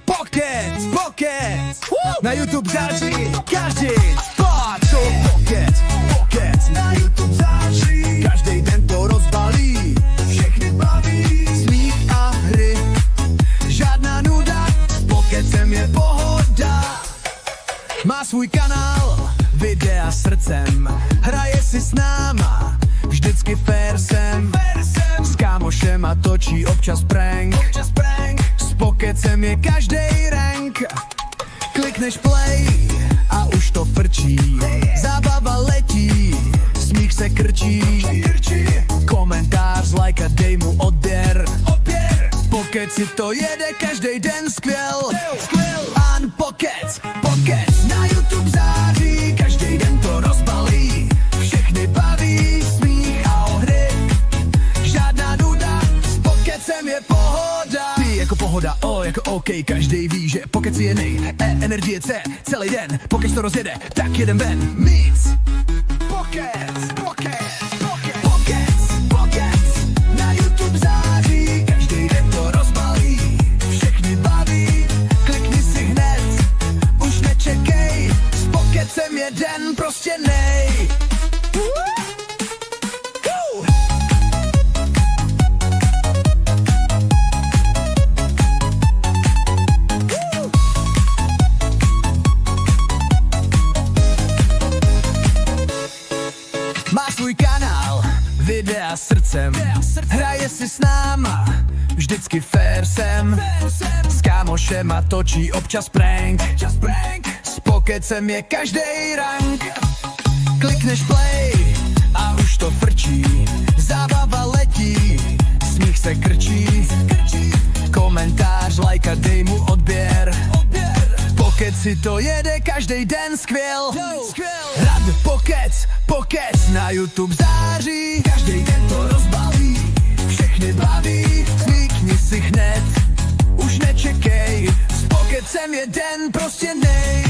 Pokec, na YouTube září každý spát. Pokec, na YouTube září každý den to rozbalí, všechny baví, smích a hry, žádná nuda, s Pokecem je pohoda. Má svůj kanál, videa srdcem, hraje si s náma, vždycky fair sem. S kámošema točí občas prank, s Pokecem je každej rank. Klikneš play a už to frčí, zábava letí, smích se krčí, komentář, like a dej mu odběr. Pokec si to jede každej den skvěl. Pokec, na YouTube září, každej den to rozbalí, všechny baví, smích a hry, žádná nuda, s Pokecem je pohoda. Ty jako pohoda, O jako OK, každej ví, že Pokec je nej, energie C, celý den, Pokec to rozjede, tak jeden ven. Mix, Pokec, na YouTube září, každej den to rozbalí, všechny baví, klikni si hned, už nečekej, s Pokecem jeden prostě nej. Má svůj kanál, videa srdcem, hraje si s náma, vždycky fair sem. S kámošema točí občas prank, s Pokecem je každej rank. Klikneš play a už to frčí, zábava letí, smích se krčí, komentář, like a dej mu odběr. Pokec si to jede každej den skvěl. Rád Pokec, na YouTube září, každej den to rozbalí, všechny baví, klikni si hned, už nečekej, s Pokecem jeden prostě nej.